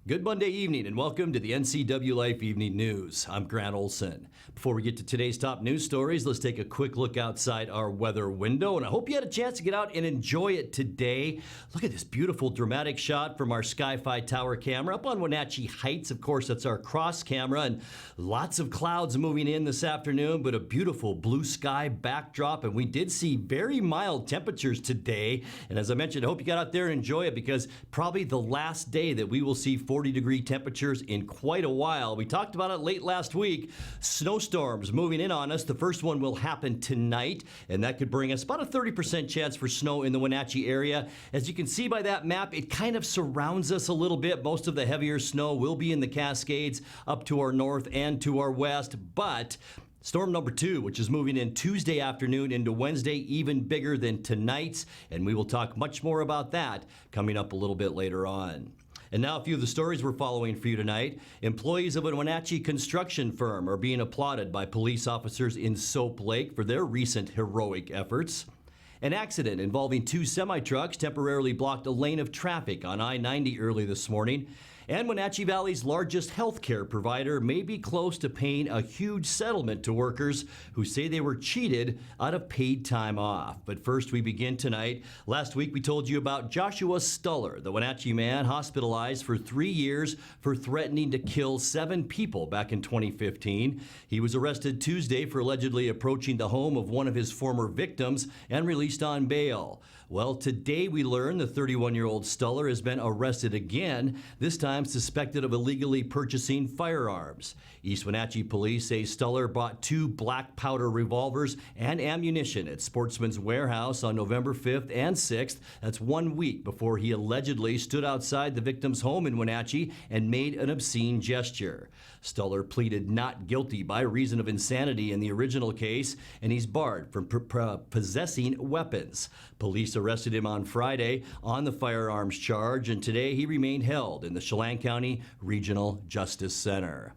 Good Monday evening and welcome to the NCWLIFE Evening News. I'm Grant Olson. Before we get to today's top news stories, let's take a quick look outside our weather window, and I hope you had a chance to get out and enjoy it today. Look at this beautiful dramatic shot from our Sky-Fi Tower camera up on Wenatchee Heights. Of course, that's our cross camera, and lots of clouds moving in this afternoon, but a beautiful blue sky backdrop, and we did see very mild temperatures today. And as I mentioned, I hope you got out there and enjoy it because probably the last day that we will see 40-degree temperatures in quite a while. We talked about it late last week. Snowstorms moving in on us. The first one will happen tonight, and that could bring us about a 30% chance for snow in the Wenatchee area. As you can see by that map, it kind of surrounds us a little bit. Most of the heavier snow will be in the Cascades up to our north and to our west, but storm number 2, which is moving in Tuesday afternoon into Wednesday, even bigger than tonight's, and we will talk much more about that coming up a little bit later on. And now a few of the stories we're following for you tonight. Employees of a Wenatchee construction firm are being applauded by police officers in Soap Lake for their recent heroic efforts. An accident involving 2 semi-trucks temporarily blocked a lane of traffic on I-90 early this morning. And Wenatchee Valley's largest healthcare provider may be close to paying a huge settlement to workers who say they were cheated out of paid time off. But first, we begin tonight. Last week, we told you about Joshua Stuller, the Wenatchee man hospitalized for 3 years for threatening to kill 7 people back in 2015. He was arrested Tuesday for allegedly approaching the home of one of his former victims and released on bail. Well, today we learn the 31-year-old Stuller has been arrested again, this time suspected of illegally purchasing firearms. East Wenatchee police say Stuller bought 2 black powder revolvers and ammunition at Sportsman's Warehouse on November 5th and 6th. That's 1 week before he allegedly stood outside the victim's home in Wenatchee and made an obscene gesture. Stuller pleaded not guilty by reason of insanity in the original case, and he's barred from possessing weapons. Police arrested him on Friday on the firearms charge, and today he remained held in the Chelan County Regional Justice Center.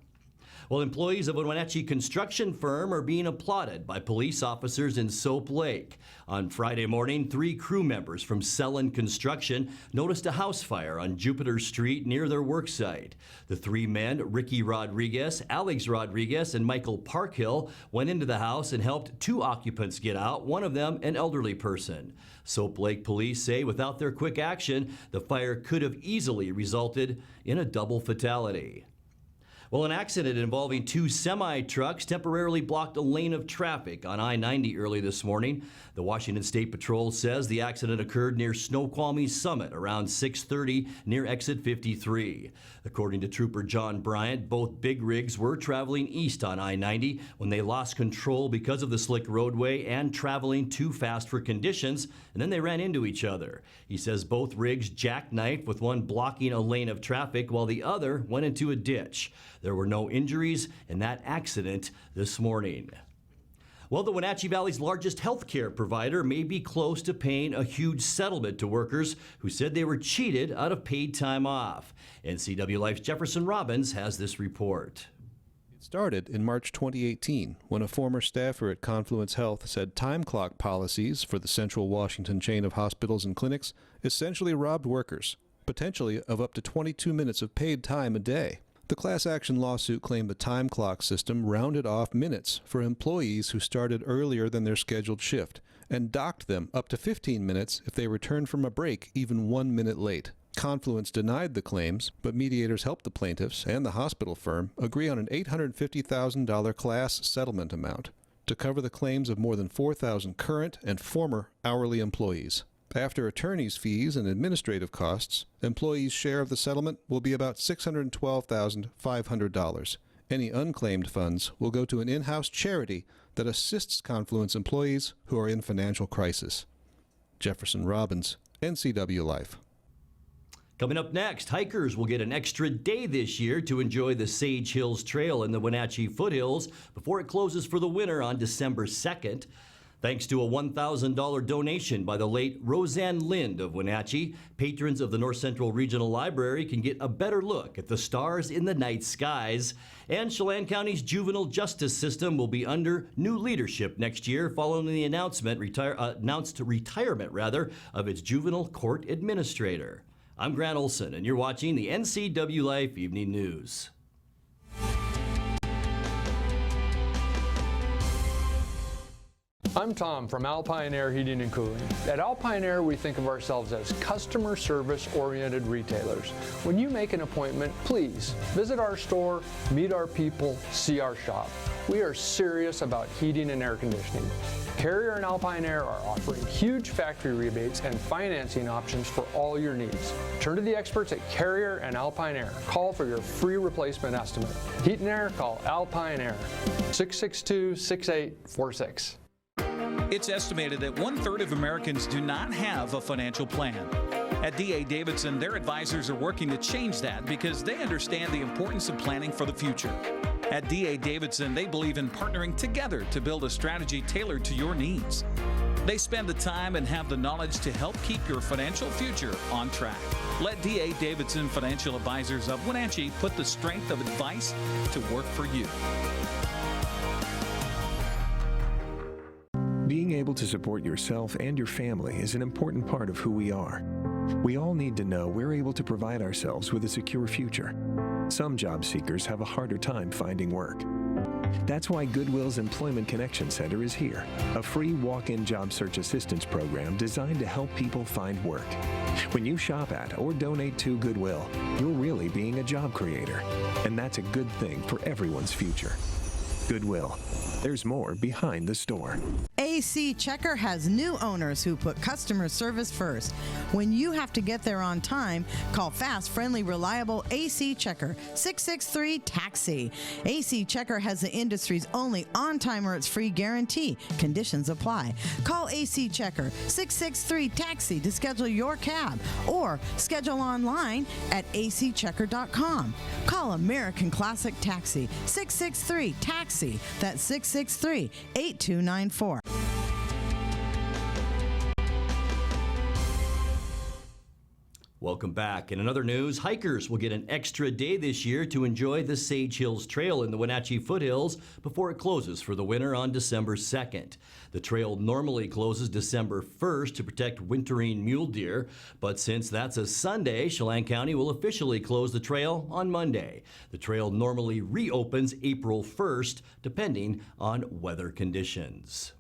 Well, employees of a Wenatchee construction firm are being applauded by police officers in Soap Lake. On Friday morning, 3 crew members from Selland Construction noticed a house fire on Jupiter Street near their work site. The 3 men, Ricky Rodriguez, Alex Rodriguez, and Michael Parkhill, went into the house and helped 2 occupants get out, one of them an elderly person. Soap Lake police say without their quick action, the fire could have easily resulted in a double fatality. Well, an accident involving 2 semi-trucks temporarily blocked a lane of traffic on I-90 early this morning. The Washington State Patrol says the accident occurred near Snoqualmie Summit around 6:30 near exit 53. According to Trooper John Bryant, both big rigs were traveling east on I-90 when they lost control because of the slick roadway and traveling too fast for conditions, and then they ran into each other. He says both rigs jackknifed, with one blocking a lane of traffic while the other went into a ditch. There were no injuries in that accident this morning. Well, the Wenatchee Valley's largest healthcare provider may be close to paying a huge settlement to workers who said they were cheated out of paid time off. NCWLIFE's Jefferson Robbins has this report. It started in March 2018 when a former staffer at Confluence Health said time clock policies for the Central Washington chain of hospitals and clinics essentially robbed workers, potentially of up to 22 minutes of paid time a day. The class action lawsuit claimed the time clock system rounded off minutes for employees who started earlier than their scheduled shift and docked them up to 15 minutes if they returned from a break even 1 minute late. Confluence denied the claims, but mediators helped the plaintiffs and the hospital firm agree on an $850,000 class settlement amount to cover the claims of more than 4,000 current and former hourly employees. After attorney's fees and administrative costs, employees' share of the settlement will be about $612,500. Any unclaimed funds will go to an in-house charity that assists Confluence employees who are in financial crisis. Jefferson Robbins, NCWLIFE. Coming up next, hikers will get an extra day this year to enjoy the Sage Hills Trail in the Wenatchee foothills before it closes for the winter on December 2nd. Thanks to a $1,000 donation by the late Roseanne Lind of Wenatchee, patrons of the North Central Regional Library can get a better look at the stars in the night skies. And Chelan County's juvenile justice system will be under new leadership next year following the announced retirement of its juvenile court administrator. I'm Grant Olson, and you're watching the NCWLIFE Evening News. I'm Tom from Alpine Air Heating and Cooling. At Alpine Air, we think of ourselves as customer service-oriented retailers. When you make an appointment, please visit our store, meet our people, see our shop. We are serious about heating and air conditioning. Carrier and Alpine Air are offering huge factory rebates and financing options for all your needs. Turn to the experts at Carrier and Alpine Air. Call for your free replacement estimate. Heat and air, call Alpine Air, 662-6846. It's estimated that 1/3 of Americans do not have a financial plan. At D.A. Davidson, their advisors are working to change that because they understand the importance of planning for the future. At D.A. Davidson, they believe in partnering together to build a strategy tailored to your needs. They spend the time and have the knowledge to help keep your financial future on track. Let D.A. Davidson Financial Advisors of Wenatchee put the strength of advice to work for you. Being able to support yourself and your family is an important part of who we are. We all need to know we're able to provide ourselves with a secure future. Some job seekers have a harder time finding work. That's why Goodwill's Employment Connection Center is here, a free walk-in job search assistance program designed to help people find work. When you shop at or donate to Goodwill, you're really being a job creator, and that's a good thing for everyone's future. Goodwill. There's more behind the store. AC Checker has new owners who put customer service first. When you have to get there on time, call fast, friendly, reliable AC Checker, 663-TAXI. AC Checker has the industry's only on-time or it's free guarantee. Conditions apply. Call AC Checker, 663-TAXI to schedule your cab or schedule online at acchecker.com. Call American Classic Taxi, 663-TAXI. That's 663-8294. Welcome back. In another news, hikers will get an extra day this year to enjoy the Sage Hills Trail in the Wenatchee foothills before it closes for the winter on December 2nd. The trail normally closes December 1st to protect wintering mule deer, but since that's a Sunday, Chelan County will officially close the trail on Monday. The trail normally reopens April 1st, depending on weather conditions.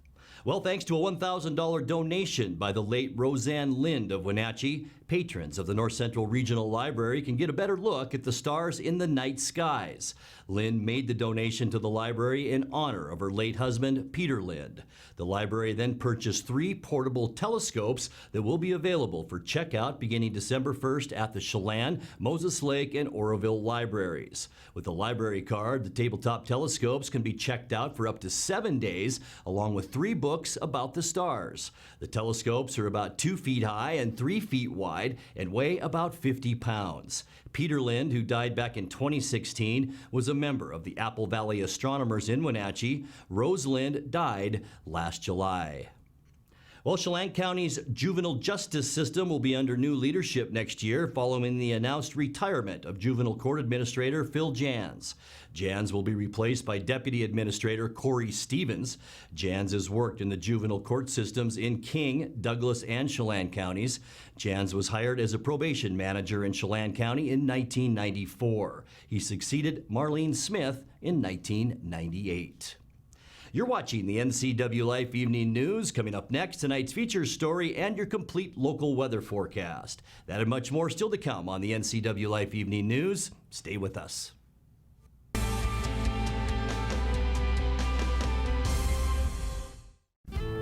Well, thanks to a $1,000 donation by the late Roseanne Lind of Wenatchee, patrons of the North Central Regional Library can get a better look at the stars in the night skies. Lind made the donation to the library in honor of her late husband, Peter Lind. The library then purchased 3 portable telescopes that will be available for checkout beginning December 1st at the Chelan, Moses Lake, and Oroville libraries. With the library card, the tabletop telescopes can be checked out for up to 7 days, along with 3 books about the stars. The telescopes are about 2 feet high and 3 feet wide and weigh about 50 pounds. Peter Lind, who died back in 2016, was a member of the Apple Valley Astronomers in Wenatchee. Rose Lind died last July. Well, Chelan County's juvenile justice system will be under new leadership next year following the announced retirement of Juvenile Court Administrator Phil Jans. Jans will be replaced by Deputy Administrator Corey Stevens. Jans has worked in the juvenile court systems in King, Douglas, and Chelan counties. Jans was hired as a probation manager in Chelan County in 1994. He succeeded Marlene Smith in 1998. You're watching the NCWLIFE Evening News. Coming up next, tonight's features story and your complete local weather forecast. That and much more still to come on the NCWLIFE Evening News. Stay with us.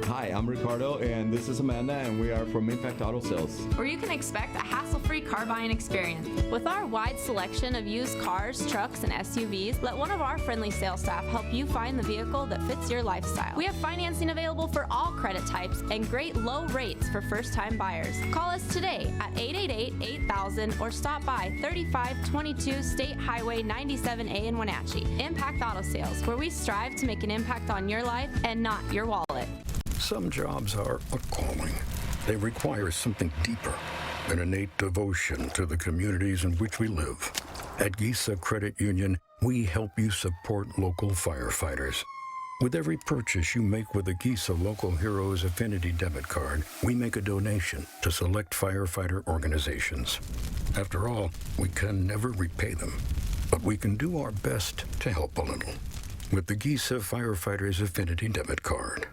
Hi, I'm Ricardo, and this is Amanda, and we are from Impact Auto Sales. Where you can expect a hassle-free car buying experience. With our wide selection of used cars, trucks, and SUVs, let one of our friendly sales staff help you find the vehicle that fits your lifestyle. We have financing available for all credit types and great low rates for first-time buyers. Call us today at 888-8000 or stop by 3522 State Highway 97A in Wenatchee. Impact Auto Sales, where we strive to make an impact on your life and not your wallet. Some jobs are a calling. They require something deeper, an innate devotion to the communities in which we live. At Gisa Credit Union, we help you support local firefighters. With every purchase you make with a Gisa Local Heroes Affinity debit card, we make a donation to select firefighter organizations. After all, we can never repay them, but we can do our best to help a little with the Gisa Firefighters Affinity debit card.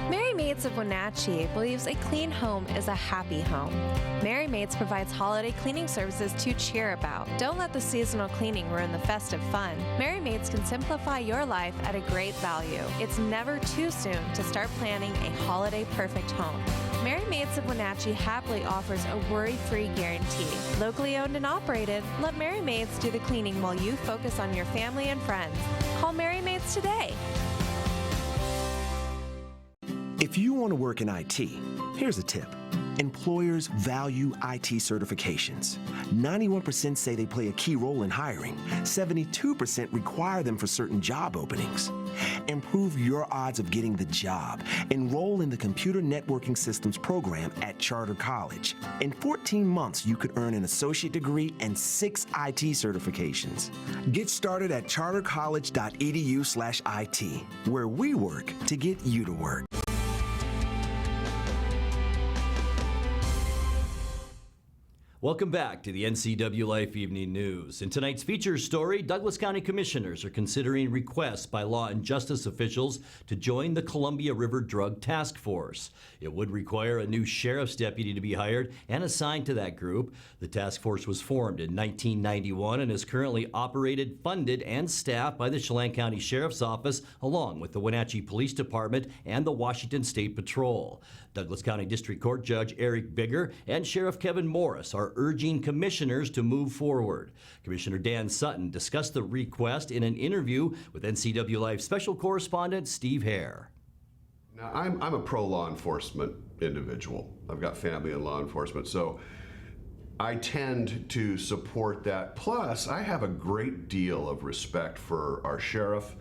Mary Maids of Wenatchee believes a clean home is a happy home. Mary Maids provides holiday cleaning services to cheer about. Don't let the seasonal cleaning ruin the festive fun. Mary Maids can simplify your life at a great value. It's never too soon to start planning a holiday perfect home. Mary Maids of Wenatchee happily offers a worry-free guarantee. Locally owned and operated, let Mary Maids do the cleaning while you focus on your family and friends. Call Mary Maids today. If you want to work in IT, here's a tip. Employers value IT certifications. 91% say they play a key role in hiring. 72% require them for certain job openings. Improve your odds of getting the job. Enroll in the Computer Networking Systems program at Charter College. In 14 months, you could earn an associate degree and 6 IT certifications. Get started at chartercollege.edu/IT, where we work to get you to work. Welcome back to the NCWLIFE Evening News. In tonight's feature story, Douglas County Commissioners are considering requests by law and justice officials to join the Columbia River Drug Task Force. It would require a new sheriff's deputy to be hired and assigned to that group. The task force was formed in 1991 and is currently operated, funded, and staffed by the Chelan County Sheriff's Office, along with the Wenatchee Police Department and the Washington State Patrol. Douglas County District Court Judge Eric Bigger and Sheriff Kevin Morris are urging commissioners to move forward. Commissioner Dan Sutton discussed the request in an interview with NCWLIFE special correspondent Steve Hare. Now, I'm a pro-law enforcement individual. I've got family in law enforcement, so I tend to support that. Plus, I have a great deal of respect for our sheriff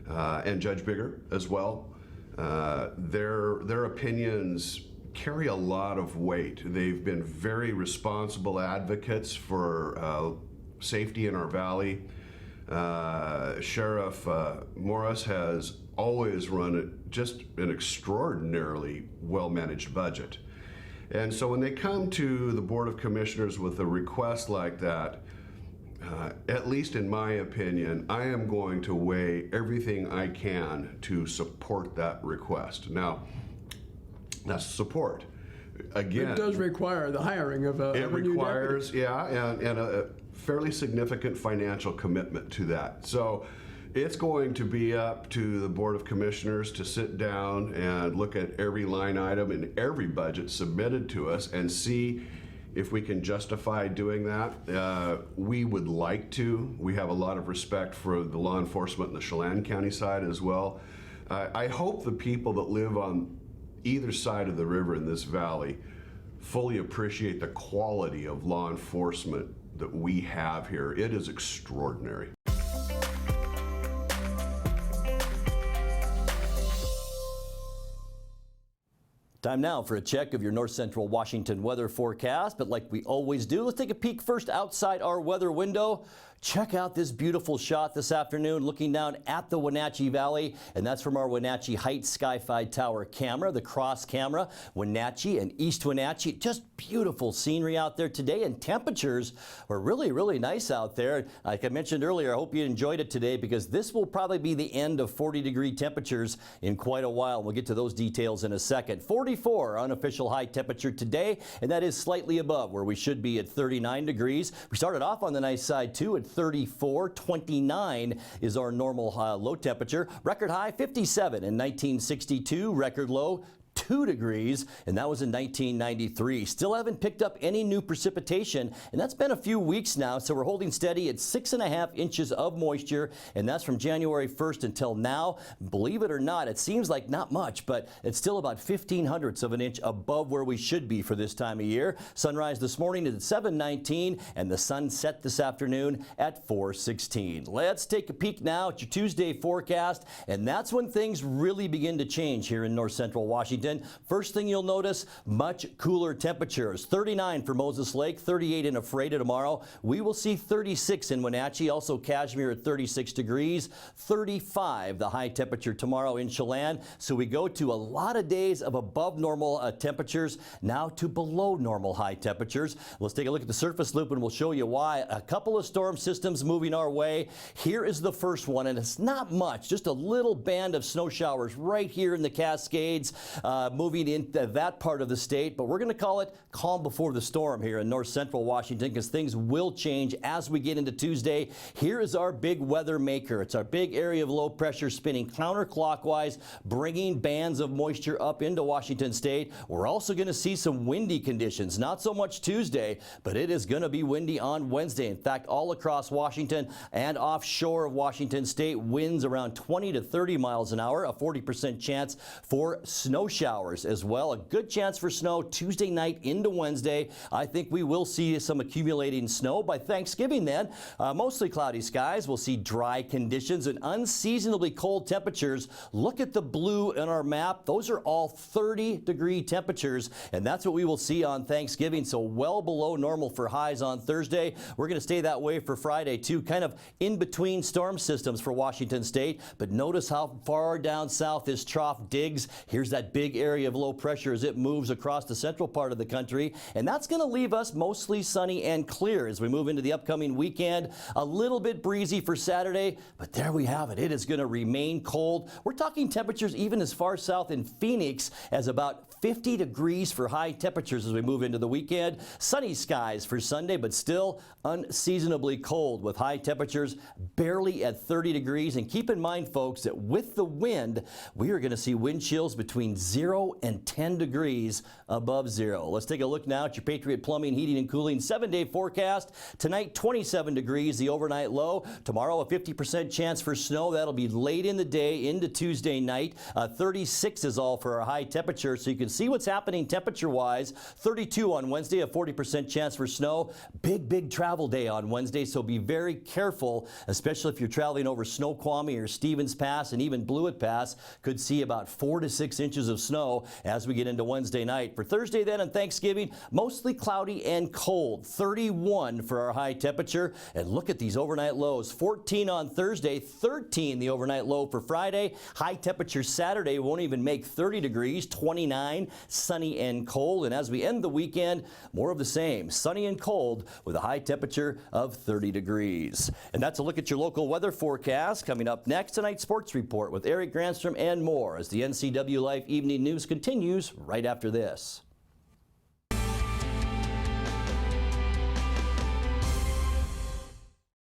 and Judge Bigger as well. Their opinions carry a lot of weight. They've been very responsible advocates for safety in our valley. Sheriff Morris has always run just an extraordinarily well-managed budget. And so when they come to the Board of Commissioners with a request like that, at least in my opinion, I am going to weigh everything I can to support that request. Now, that's support. Again, it does require the hiring of a it requires, new deputy. And a fairly significant financial commitment to that. So it's going to be up to the Board of Commissioners to sit down and look at every line item in every budget submitted to us and see if we can justify doing that. We would like to. We have a lot of respect for the law enforcement in the Chelan County side as well. I hope the people that live on either side of the river in this valley fully appreciate the quality of law enforcement that we have here. It is extraordinary. Time now for a check of your north central Washington weather forecast, but like we always do, let's take a peek first outside our weather window. Check out this beautiful shot this afternoon looking down at the Wenatchee Valley, and that's from our Wenatchee Heights Skyfi Tower camera, the cross camera. Wenatchee and East Wenatchee, just beautiful scenery out there today, and temperatures are really, really nice out there. Like I mentioned earlier, I hope you enjoyed it today because this will probably be the end of 40-degree temperatures in quite a while. We'll get to those details in a second. 44 unofficial high temperature today, and that is slightly above where we should be at 39 degrees. We started off on the nice side too at 34. 29 is our normal low temperature. Record high 57 in 1962. Record low 2 degrees, and that was in 1993. Still haven't picked up any new precipitation, and that's been a few weeks now, so we're holding steady at 6.5 inches of moisture, and that's from January 1st until now. Believe it or not, it seems like not much, but it's still about 0.15 of an inch above where we should be for this time of year. Sunrise this morning at 7:19, and the sun set this afternoon at 4:16. Let's take a peek now at your Tuesday forecast, and that's when things really begin to change here in north central Washington. Washington. First thing you'll notice, much cooler temperatures. 39 for Moses Lake, 38 in Ephrata tomorrow. We will see 36 in Wenatchee, also Kashmir at 36 degrees, 35 the high temperature tomorrow in Chelan. So we go to a lot of days of above normal temperatures, now to below normal high temperatures. Let's take a look at the surface loop and we'll show you why. A couple of storm systems moving our way. Here is the first one, and it's not much, just a little band of snow showers right here in the Cascades, moving into that part of the state, but we're going to call it calm before the storm here in north central Washington because things will change as we get into Tuesday. Here is our big weather maker. It's our big area of low pressure spinning counterclockwise, bringing bands of moisture up into Washington state. We're also going to see some windy conditions, not so much Tuesday, but it is going to be windy on Wednesday. In fact, all across Washington and offshore of Washington state, winds around 20 to 30 miles an hour, a 40% chance for snow showers as well. A good chance for snow Tuesday night into Wednesday. I think we will see some accumulating snow by Thanksgiving then. Mostly cloudy skies. We'll see dry conditions and unseasonably cold temperatures. Look at the blue in our map. Those are all 30-degree temperatures, and that's what we will see on Thanksgiving, so well below normal for highs on Thursday. We're going to stay that way for Friday, too, kind of in between storm systems for Washington state, but notice how far down south this trough digs. Here's that big area of low pressure as it moves across the central part of the country, and that's going to leave us mostly sunny and clear as we move into the upcoming weekend. A little bit breezy for Saturday, but there we have it. It is going to remain cold. We're talking temperatures even as far south in Phoenix as about 50 degrees for high temperatures as we move into the weekend. Sunny skies for Sunday, but still unseasonably cold with high temperatures barely at 30 degrees. And keep in mind, folks, that with the wind, we are going to see wind chills between 0 and 10 degrees above zero. Let's take a look now at your Patriot Plumbing, Heating, and Cooling 7-day forecast. Tonight, 27 degrees, the overnight low. Tomorrow, a 50% chance for snow. That'll be late in the day into Tuesday night. 36 is all for our high temperature, so you can see what's happening temperature-wise. 32 on Wednesday, a 40% chance for snow. Big travel day on Wednesday, so be very careful, especially if you're traveling over Snoqualmie or Stevens Pass and even Blewett Pass. Could see about 4 to 6 inches of snow as we get into Wednesday night. For Thursday then and Thanksgiving, mostly cloudy and cold. 31 for our high temperature. And look at these overnight lows. 14 on Thursday, 13 the overnight low for Friday. High temperature Saturday won't even make 30 degrees, 29, sunny and cold. And as we end the weekend, more of the same, sunny and cold with a high temperature of 30 degrees. And that's a look at your local weather forecast. Coming up next, tonight's sports report with Eric Granstrom and more as the NCWLIFE Evening News continues right after this.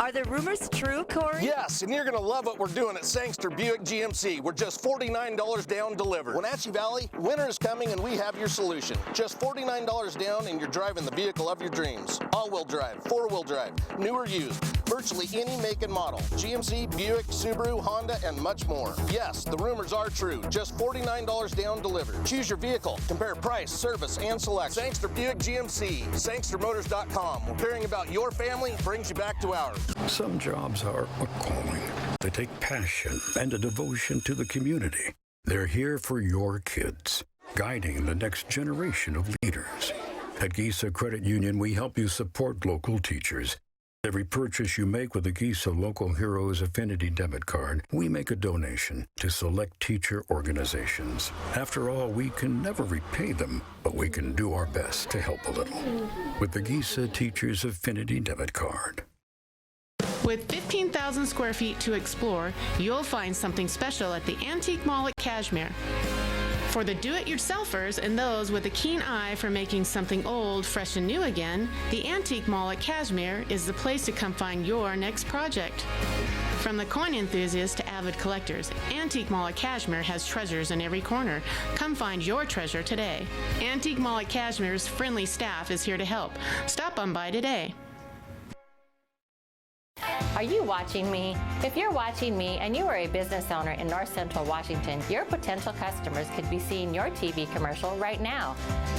Are the rumors true, Corey? Yes, and you're going to love what we're doing at Sangster Buick GMC. We're just $49 down delivered. Wenatchee Valley, winter is coming and we have your solution. Just $49 down and you're driving the vehicle of your dreams. All-wheel drive, four-wheel drive, new or used, virtually any make and model. GMC, Buick, Subaru, Honda, and much more. Yes, the rumors are true. Just $49 down delivered. Choose your vehicle. Compare price, service, and selection. Sangster Buick GMC. SangsterMotors.com. Where caring about your family brings you back to ours. Some jobs are a calling. They take passion and a devotion to the community. They're here for your kids, guiding the next generation of leaders. At Gisa Credit Union, we help you support local teachers. Every purchase you make with a Gisa Local Heroes Affinity debit card, we make a donation to select teacher organizations. After all, we can never repay them, but we can do our best to help a little. With the Gisa Teachers Affinity debit card. With 15,000 square feet to explore, you'll find something special at the Antique Mall at Kashmir. For the do-it-yourselfers and those with a keen eye for making something old, fresh and new again, the Antique Mall at Kashmir is the place to come find your next project. From the coin enthusiasts to avid collectors, Antique Mall at Kashmir has treasures in every corner. Come find your treasure today. Antique Mall at Kashmir's friendly staff is here to help. Stop on by today. Are you watching me? If you're watching me and you are a business owner in North Central Washington, your potential customers could be seeing your TV commercial right now.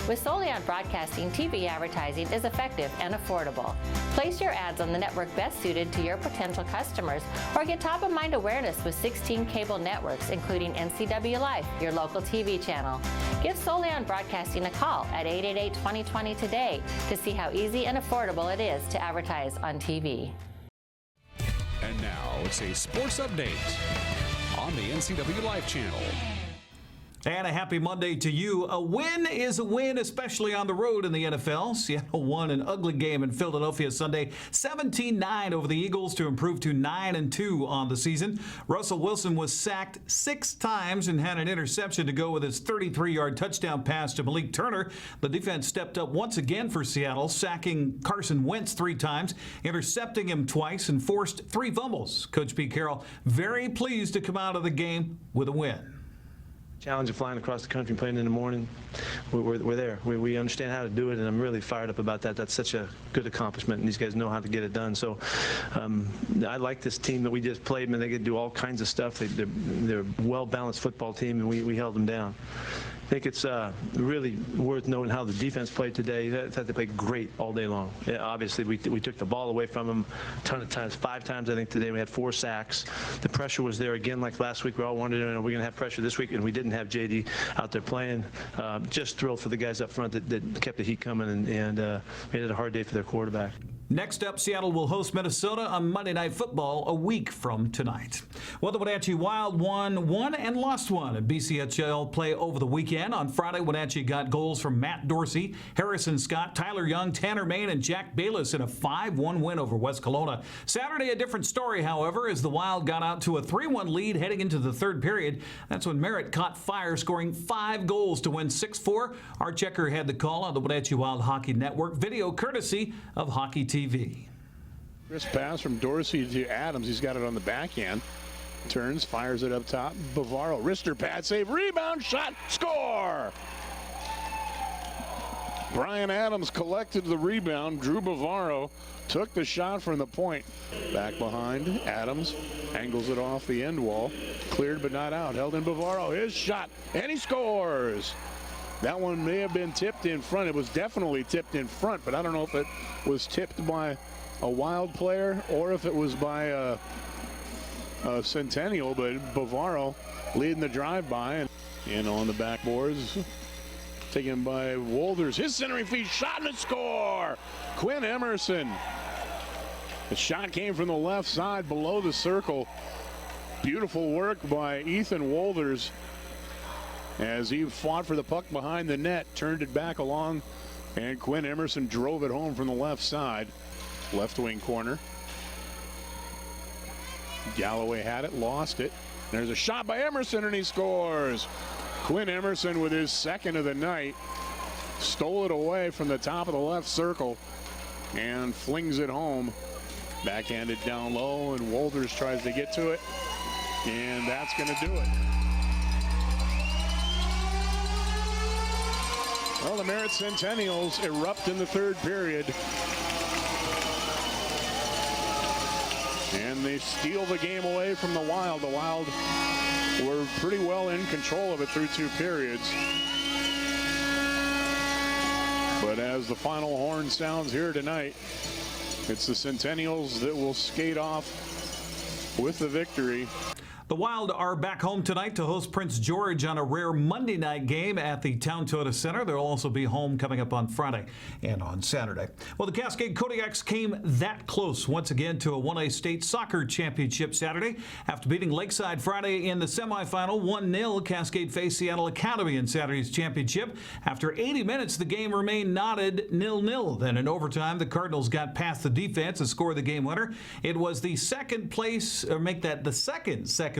With Solion Broadcasting, TV advertising is effective and affordable. Place your ads on the network best suited to your potential customers, or get top-of-mind awareness with 16 cable networks, including NCWLIFE, your local TV channel. Give Solion Broadcasting a call at 888-2020 today to see how easy and affordable it is to advertise on TV. And now it's a sports update on the NCWLIFE channel. And a happy Monday to you. A win is a win, especially on the road in the NFL. Seattle won an ugly game in Philadelphia Sunday, 17-9 over the Eagles to improve to 9-2 on the season. Russell Wilson was sacked 6 times and had an interception to go with his 33-yard touchdown pass to Malik Turner. The defense stepped up once again for Seattle, sacking Carson Wentz 3 times, intercepting him twice, and forced 3 fumbles. Coach Pete Carroll very pleased to come out of the game with a win. Challenge of flying across the country and playing in the morning, we're there. We understand how to do it, and I'm really fired up about that. That's such a good accomplishment, and these guys know how to get it done. So I like this team that we just played. Man, they can do all kinds of stuff. They're a well-balanced football team, and we held them down. I think it's really worth noting how the defense played today. I thought they played great all day long. Yeah, obviously, we took the ball away from them a ton of times. 5 times, I think, today. We had 4 sacks. The pressure was there again like last week. We all wondered, are we going to have pressure this week? And we didn't have J.D. out there playing. Just thrilled for the guys up front that kept the heat coming and made it a hard day for their quarterback. Next up, Seattle will host Minnesota on Monday Night Football a week from tonight. Well, the Wenatchee Wild won 1 and lost 1 at BCHL play over the weekend. On Friday, Wenatchee got goals from Matt Dorsey, Harrison Scott, Tyler Young, Tanner Main, and Jack Bayless in a 5-1 win over West Kelowna. Saturday, a different story, however, as the Wild got out to a 3-1 lead heading into the third period. That's when Merritt caught fire, scoring 5 goals to win 6-4. Art Checker had the call on the Wenatchee Wild Hockey Network, video courtesy of Hockey TV. Crisp pass from Dorsey to Adams. He's got it on the backhand. Turns, fires it up top. Bavaro, wrister pad save, rebound, shot, score! Brian Adams collected the rebound. Drew Bavaro took the shot from the point. Back behind, Adams angles it off the end wall. Cleared but not out. Held in Bavaro, his shot, and he scores! That one may have been tipped in front. It was definitely tipped in front, but I don't know if it was tipped by a Wild player or if it was by a Centennial, but Bavaro leading the drive-by and on the backboards. Taken by Wolders. His centering feed shot and a score! Quinn Emerson. The shot came from the left side below the circle. Beautiful work by Ethan Wolders as he fought for the puck behind the net, turned it back along, and Quinn Emerson drove it home from the left side. Left wing corner. Galloway had it, lost it. There's a shot by Emerson, and he scores. Quinn Emerson with his second of the night. Stole it away from the top of the left circle and flings it home. Backhanded down low, and Wolders tries to get to it, and that's going to do it. Well, the Merritt Centennials erupt in the third period. And they steal the game away from the Wild. The Wild were pretty well in control of it through 2 periods. But as the final horn sounds here tonight, it's the Centennials that will skate off with the victory. The Wild are back home tonight to host Prince George on a rare Monday night game at the Town Toyota Center. They'll also be home coming up on Friday and on Saturday. Well, the Cascade Kodiaks came that close once again to a 1A state soccer championship Saturday. After beating Lakeside Friday in the semifinal 1-0, Cascade faced Seattle Academy in Saturday's championship. After 80 minutes, the game remained knotted 0-0. Then in overtime, the Cardinals got past the defense and scored the game winner. It was the second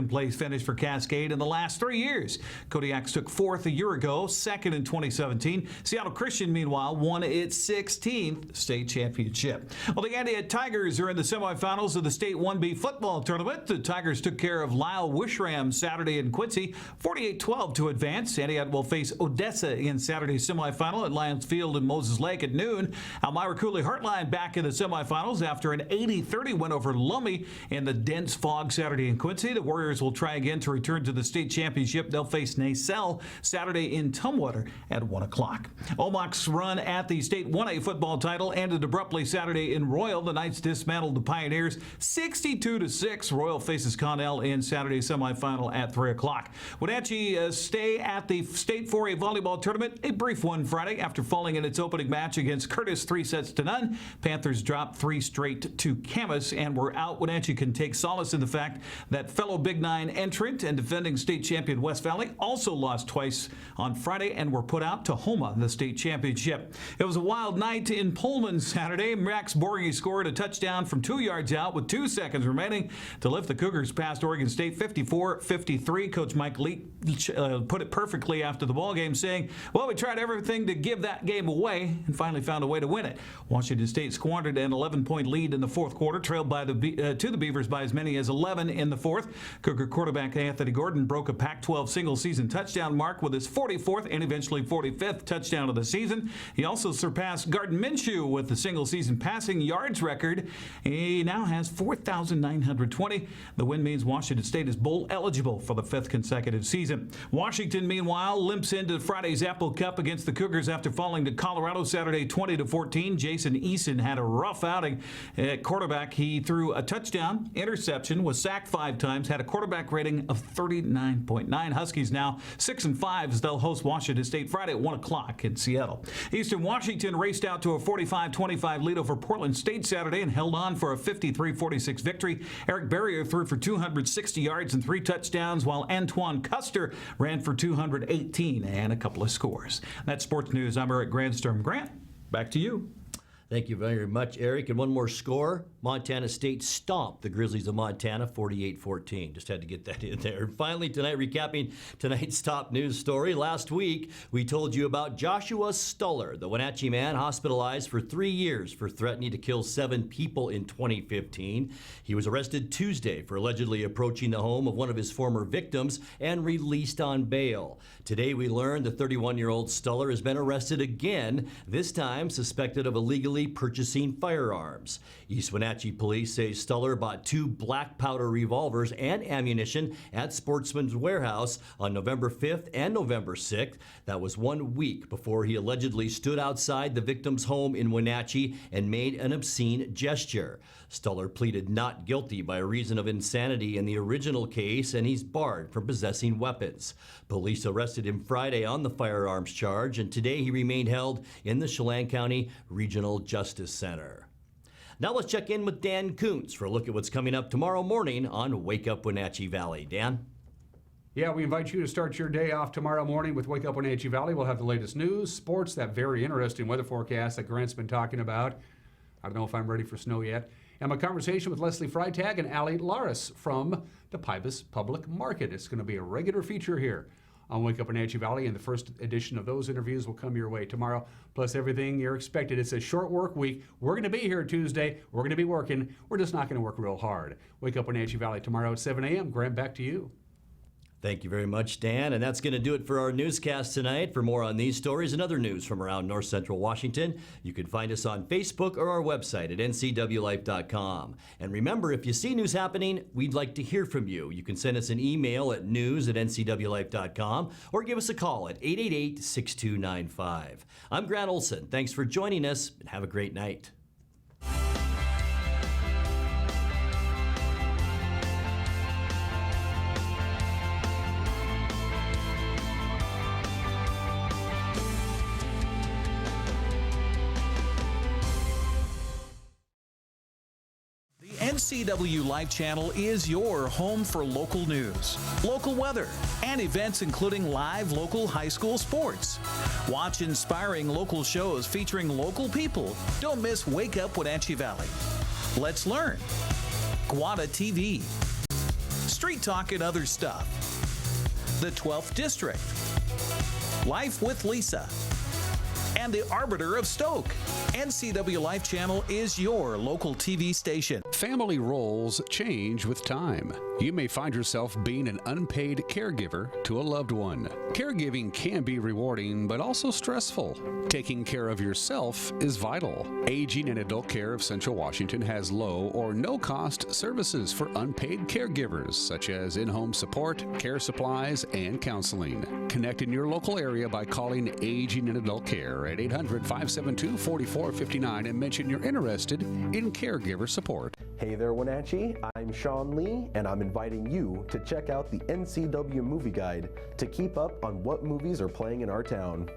second-place finish for Cascade in the last 3 years. Kodiaks took fourth a year ago, second in 2017. Seattle Christian, meanwhile, won its 16th state championship. Well, the Antioch Tigers are in the semifinals of the State 1B football tournament. The Tigers took care of Lyle Wishram Saturday in Quincy, 48-12 to advance. Antioch will face Odessa in Saturday's semifinal at Lions Field in Moses Lake at noon. Elmira Cooley Heartline back in the semifinals after an 80-30 win over Lummi in the dense fog Saturday in Quincy. The Warriors will try again to return to the state championship. They'll face Nacelle Saturday in Tumwater at 1 o'clock. Omok's run at the State 1A football title ended abruptly Saturday in Royal. The Knights dismantled the Pioneers 62-6. Royal faces Connell in Saturday's semifinal at 3 o'clock. Wenatchee stay at the State 4A volleyball tournament. A brief one Friday after falling in its opening match against Curtis 3-0. Panthers dropped 3 straight to Camas and were out. Wenatchee can take solace in the fact that fellow Big Nine entrant and defending state champion West Valley also lost twice on Friday and were put out to Homa, the state championship. It was a wild night in Pullman Saturday. Max Borghi scored a touchdown from 2 yards out with 2 seconds remaining to lift the Cougars past Oregon State 54-53. Coach Mike Leach put it perfectly after the ball game, saying, well, we tried everything to give that game away and finally found a way to win it. Washington State squandered an 11-point lead in the fourth quarter, trailed by to the Beavers by as many as 11 in the fourth. Cougar quarterback Anthony Gordon broke a Pac-12 single-season touchdown mark with his 44th and eventually 45th touchdown of the season. He also surpassed Gardner Minshew with the single-season passing yards record. He now has 4,920. The win means Washington State is bowl eligible for the 5th consecutive season. Washington, meanwhile, limps into Friday's Apple Cup against the Cougars after falling to Colorado Saturday 20-14. Jason Eason had a rough outing at quarterback. He threw a touchdown, interception, was sacked 5 times, had a quarterback rating of 39.9. Huskies now 6-5 as they'll host Washington State Friday at 1 o'clock in Seattle. Eastern Washington raced out to a 45-25 lead over Portland State Saturday and held on for a 53-46 victory. Eric Barrier threw for 260 yards and 3 touchdowns, while Antoine Custer ran for 218 and a couple of scores. That's sports news. I'm Eric Granstrom. Grant, back to you. Thank you very much, Eric. And one more score. Montana State stomped the Grizzlies of Montana 48-14. Just had to get that in there. And finally, tonight, recapping tonight's top news story. Last week, we told you about Joshua Stuller, the Wenatchee man hospitalized for 3 years for threatening to kill 7 people in 2015. He was arrested Tuesday for allegedly approaching the home of one of his former victims and released on bail. Today, we learned the 31-year-old Stuller has been arrested again, this time suspected of illegally purchasing firearms. East Wenatchee police say Stuller bought 2 black powder revolvers and ammunition at Sportsman's Warehouse on November 5th and November 6th. That was 1 week before he allegedly stood outside the victim's home in Wenatchee and made an obscene gesture. Stuller pleaded not guilty by reason of insanity in the original case, and he's barred from possessing weapons. Police arrested him Friday on the firearms charge, and today he remained held in the Chelan County Regional Justice Center. Now let's check in with Dan Kuntz for a look at what's coming up tomorrow morning on Wake Up Wenatchee Valley. Dan? Yeah, we invite you to start your day off tomorrow morning with Wake Up Wenatchee Valley. We'll have the latest news, sports, that very interesting weather forecast that Grant's been talking about. I don't know if I'm ready for snow yet. And my conversation with Leslie Freitag and Allie Laris from the Pybus Public Market. It's going to be a regular feature here on Wake Up Wenatchee Valley, and the first edition of those interviews will come your way tomorrow, plus everything you're expected. It's a short work week. We're going to be here Tuesday. We're going to be working. We're just not going to work real hard. Wake Up Wenatchee Valley tomorrow at 7 a.m. Grant, back to you. Thank you very much, Dan. And that's going to do it for our newscast tonight. For more on these stories and other news from around North Central Washington, you can find us on Facebook or our website at ncwlife.com. And remember, if you see news happening, we'd like to hear from you. You can send us an email at news@ncwlife.com or give us a call at 888-6295. I'm Grant Olson. Thanks for joining us, and have a great night. NCWLIFE channel is your home for local news, local weather, and events including live local high school sports. Watch inspiring local shows featuring local people. Don't miss Wake Up Wenatchee Valley. Let's learn. Guada TV. Street Talk and Other Stuff, the 12th District, Life with Lisa, and the Arbiter of Stoke. NCW Life Channel is your local TV station. Family roles change with time. You may find yourself being an unpaid caregiver to a loved one. Caregiving can be rewarding, but also stressful. Taking care of yourself is vital. Aging and Adult Care of Central Washington has low or no cost services for unpaid caregivers, such as in-home support, care supplies, and counseling. Connect in your local area by calling Aging and Adult Care at 800-572-4459 and mention you're interested in caregiver support. Hey there, Wenatchee. I'm Sean Lee, and I'm inviting you to check out the NCW Movie Guide to keep up on what movies are playing in our town.